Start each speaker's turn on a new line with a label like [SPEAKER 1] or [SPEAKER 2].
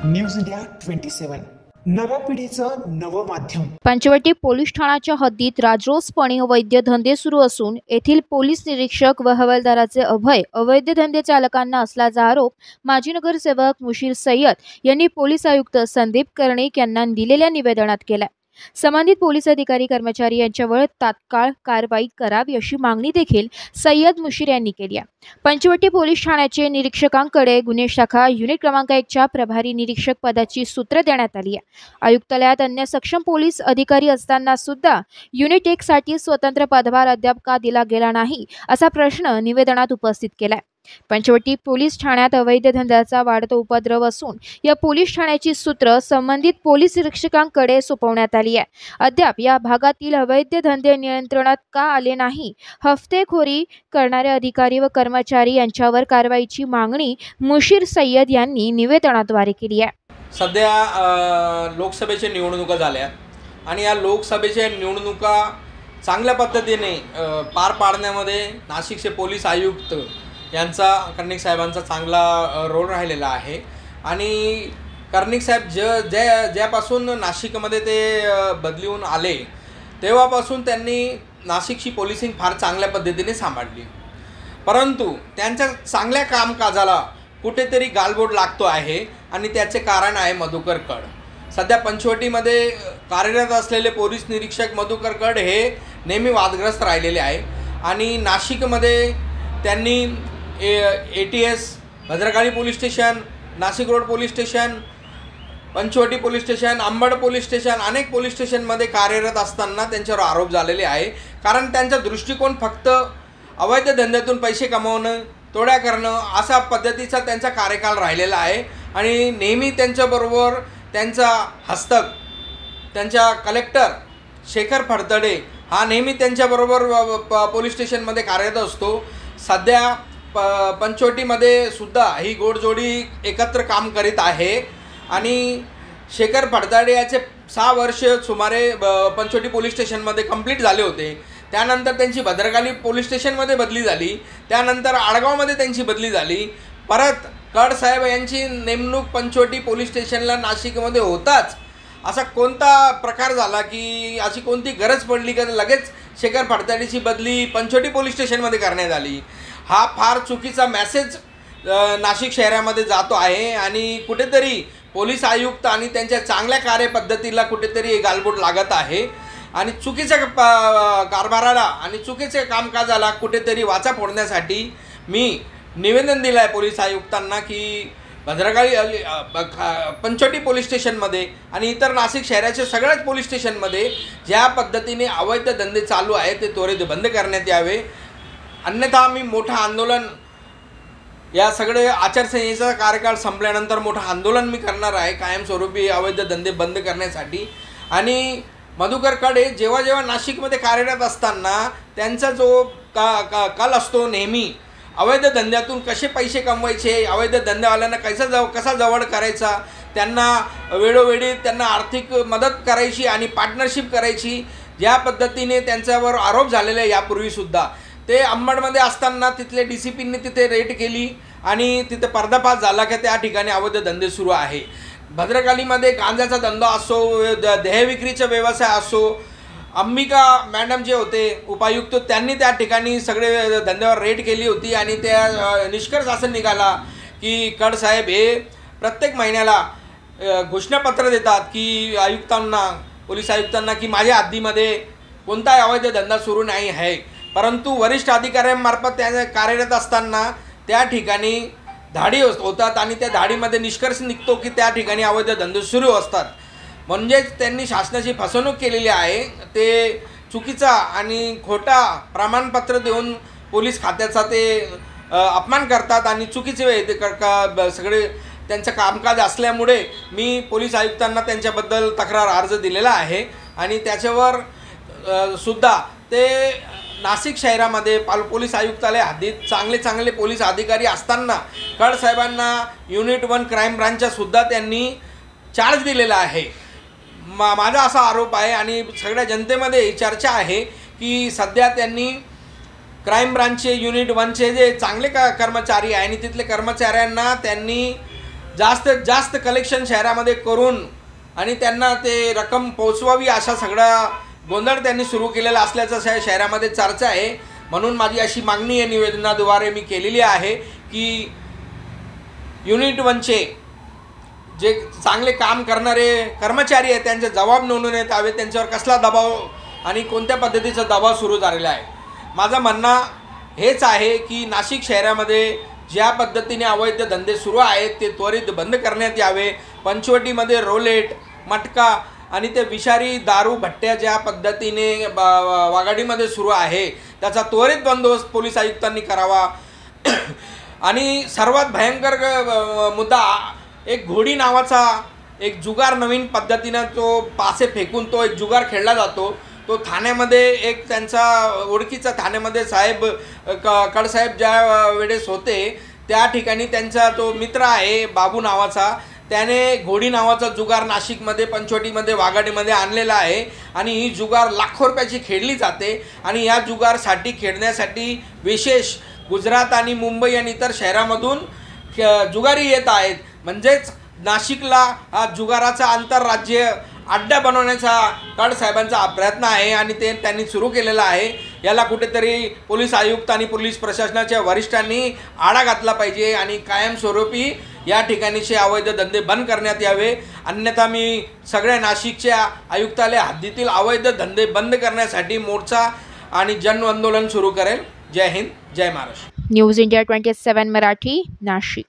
[SPEAKER 1] News India 27 नव्या पिढीचं नवं माध्यम।
[SPEAKER 2] पंचवटी पोलीस ठाण्याच्या हद्दीत राजरोसपणे अवैध धंदे सुरू असून येथील पोलीस निरीक्षक व हवालदाराचे अभय अवैध धंदे चालकांना असल्याचा आरोप माजी नगरसेवक मुशीर सय्यद यांनी पोलीस आयुक्त संदीप कर्णिक यांना दिलेल्या निवेदनात केला। संबंधित पोलीस अधिकारी कर्मचारी यांच्यावर तात्काळ कारवाई करावी अशी मागणी देखील सय्यद मुशीर यांनी केली आहे। पंचवटी पोलीस ठाण्याचे निरीक्षकांकडे गुन्हे शाखा युनिट क्रमांक 1 च्या प्रभारी निरीक्षक पदाची सूत्र देण्यात आली आहे। आयुक्तालयात अन्य सक्षम पोलीस अधिकारी असताना सुद्धा युनिट 1 साठी स्वतंत्र पदभार अद्याप का दिला गेला नाही असा प्रश्न निवेदनात उपस्थित केला आहे। पंचवटी पोलीस ठाण्यात अवैध धंद्याचा वाढता उपद्रव असून या पोलीस ठाण्याची सूत्र संबंधित पोलीस निरीक्षकांकडे सोपवण्यात आली आहे। अद्याप या भागातील अवैध धंदे नियंत्रणात का आले नाही, हफ्तेखोरी करणारे अधिकारी व कर्मचारी यांच्यावर कारवाईची मागणी मुशीर सय्यद यांनी निवेदनाद्वारे केली आहे।
[SPEAKER 3] सध्या लोकसभेच्या निवडणुका झाल्या आणि या लोकसभेच्या निवडणुका चांगल्या पद्धतीने पार पाडण्यामध्ये नाशिकचे पोलीस आयुक्त यांचा कर्णिक साहेबांचा चांगला रोल राहिलेला आहे। आणि कर्णिक साहेब ज्यापासून नाशिकमध्ये ते बदलून आले तेव्हापासून त्यांनी नाशिकची पोलिसिंग फार चांगल्या पद्धतीने सांभाळली, परंतु त्यांच्या चांगल्या कामकाजाला कुठेतरी गालबोट लागतो आहे आणि त्याचे कारण आहे मधुकर कड। सध्या पंचवटीमध्ये कार्यरत असलेले पोलीस निरीक्षक मधुकर कड हे नेहमी वादग्रस्त राहिलेले आहे आणि नाशिकमध्ये त्यांनी ATS, Bhadrakali police station, Nashik road police station, Panchavati police station, Ambad police station अनेक पोलीस स्टेशनमध्ये कार्यरत असताना त्यांच्यावर आरोप झालेले आहे। कारण त्यांचा दृष्टिकोन फक्त अवैध धंद्यातून पैसे कमवणं, तोड्या करणं अशा पद्धतीचा त्यांचा कार्यकाल राहिलेला आहे आणि नेहमी त्यांच्याबरोबर त्यांचा हस्तक त्यांच्या कलेक्टर शेखर फडतडे हा नेहमी त्यांच्याबरोबर पोलीस स्टेशनमध्ये कार्यरत असतो। सध्या पंचवटीमध्ये सुद्धा ही गोडजोडी एकत्र काम करीत आहे आणि शेखर फडतडे याचे 6 वर्ष सुमारे पंचवटी पोलीस स्टेशनमध्ये कंप्लीट झाले होते। त्यानंतर त्यांची भद्रकाली पोलीस स्टेशनमध्ये बदली झाली, त्यानंतर आडगावमध्ये त्यांची बदली झाली। परत कड साहेब यांची नेमणूक पंचवटी पोलीस स्टेशनला नाशिकमध्ये होताच असा कोणता प्रकार झाला की अशी कोणती गरज पडली की लगेच शेखर फडतडेची बदली पंचवटी पोलीस स्टेशनमध्ये करण्यात आली। हा फार चुकीचा मेसेज नाशिक शहरामध्ये जातो आहे आणि कुठेतरी पोलीस आयुक्त आणि त्यांच्या चांगल्या कार्यपद्धतीला कुठेतरी गालबोट लागत आहे आणि चुकीच्या कारभाराला आणि चुकीच्या कामकाजाला कुठेतरी वाचा फोडण्यासाठी मी निवेदन दिलं आहे पोलीस आयुक्तांना की भद्रकाली पंचवटी पोलीस स्टेशनमध्ये आणि इतर नाशिक शहराच्या सगळ्याच पोलीस स्टेशनमध्ये ज्या पद्धतीने अवैध धंदे चालू आहेत ते त्वरित बंद करण्यात यावे, अन्यथा आम्ही मोठं आंदोलन या सगळे आचारसंहितेचा कार्यकाळ संपल्यानंतर मोठं आंदोलन मी करणार आहे कायमस्वरूपी अवैध धंदे बंद करण्यासाठी। आणि मधुकर कडे जेव्हा नाशिकमध्ये कार्यरत असताना त्यांचा जो कल असतो नेहमी अवैध धंद्यातून कसे पैसे कमवायचे, अवैध धंदेवाल्यांना कसा जवळ करायचा, त्यांना वेळोवेळी त्यांना आर्थिक मदत करायची आणि पार्टनरशिप करायची, ज्या पद्धतीने त्यांच्यावर आरोप झालेले यापूर्वीसुद्धा ते अंबडमध्ये असताना तिथले DCPनी तिथे रेड केली आणि तिथे पर्दाफाश झाला की त्या ठिकाणी अवैध धंदे सुरू आहे। भद्रकालीमध्ये गांजाचा धंदा असो, देहविक्रीचा व्यवसाय असो, अंबिका मॅडम जे होते उपायुक्त त्यांनी त्या ठिकाणी सगळे धंद्यावर रेड केली होती आणि त्या निष्कर्ष असं निघाला की कड साहेब हे प्रत्येक महिन्याला घोषणापत्र देतात की आयुक्तांना, पोलीस आयुक्तांना की माझ्या हद्दीमध्ये कोणताही अवैध धंदा सुरू नाही आहे, परंतु वरिष्ठ अधिकाऱ्यांमार्फत त्या कार्यरत असताना त्या ठिकाणी धाडी होतात आणि त्या धाडीमध्ये निष्कर्ष निघतो की त्या ठिकाणी अवैध धंदे सुरू असतात। म्हणजेच त्यांनी शासनाची फसवणूक केलेली आहे। ते चुकीचा आणि खोटा प्रमाणपत्र देऊन पोलीस खात्याचा ते अपमान करतात आणि चुकीचे सगळे त्यांचं कामकाज असल्यामुळे मी पोलीस आयुक्तांना त्यांच्याबद्दल तक्रार अर्ज दिलेला आहे आणि त्याच्यावर सुद्धा ते नाशिक शहरामध्ये पोलीस आयुक्तालय हद्दीत चांगले पोलीस अधिकारी असताना कड साहेबांना युनिट 1 क्राईम ब्रांचचा सुद्धा त्यांनी चार्ज दिलेला आहे। माझा असा आरोप आहे आणि सगळ्या जनतेमध्ये चर्चा आहे की सध्या त्यांनी क्राईम ब्रांचचे युनिट 1चे जे चांगले कर्मचारी आहे आणि तिथले कर्मचाऱ्यांना त्यांनी जास्तीत जास्त कलेक्शन शहरामध्ये करून आणि त्यांना ते रक्कम पोचवावी असा सगळा गोंधळ त्यांनी सुरू केलेला असल्याचं शहरामध्ये चर्चा आहे. म्हणून माझी अशी मागणी या निवेदनाद्वारे मी केलेली आहे की युनिट 1चे जे चांगले काम करणारे कर्मचारी आहेत त्यांचे जबाब नोंदवण्यात यावे. त्यांच्यावर कसला दबाव आणि कोणत्या पद्धतीचा दबाव सुरू झालेला आहे. माझं म्हणणं हेच आहे की नाशिक शहरामध्ये ज्या पद्धतीने अवैध धंदे सुरू आहेत ते त्वरित बंद करण्यात यावे. पंचवटीमध्ये रोलेट, मटका आणि ते विषारी दारू भट्ट्या ज्या पद्धतीने वाघाडीमध्ये सुरू आहे त्याचा त्वरित बंदोबस्त पोलीस आयुक्तांनी करावा. आणि सर्वात भयंकर मुद्दा, एक घोडी नावाचा एक जुगार नवीन पद्धतीनं तो पासे फेकून तो एक जुगार खेळला जातो. तो ठाण्यामध्ये एक त्यांचा ओळखीचा ठाण्यामध्ये साहेब कडसाहेब ज्या वेळेस होते त्या ठिकाणी त्यांचा तो मित्र आहे बाबू नावाचा, त्याने घोडी नावाचा जुगार नाशिकमध्ये, पंचवटीमध्ये, वाघाडीमध्ये आणलेला आहे. आणि ही जुगार लाखो रुपयाची खेळली जाते. आणि या जुगारसाठी खेळण्यासाठी विशेष गुजरात आणि मुंबई आणि इतर शहरामधून जुगारी येत आहेत. म्हणजेच नाशिकला हा जुगाराचा आंतरराज्य अड्डा बनवण्याचा कडसाहेबांचा प्रयत्न आहे आणि ते त्यांनी सुरू केलेला आहे. याला कुठेतरी पोलीस आयुक्त आणि पोलीस प्रशासनाच्या वरिष्ठांनी आळा घातला पाहिजे आणि कायमस्वरूपी या ठिकाणीचे अवैध धंदे बंद करण्यात यावे. अन्यथा मी सगळ्या नाशिकच्या आयुक्तालय हद्दीतील अवैध धंदे बंद करण्यासाठी मोर्चा आणि जन आंदोलन सुरू करेल. जय हिंद, जय महाराष्ट्र.
[SPEAKER 2] News India 27 Marathi, Nashik.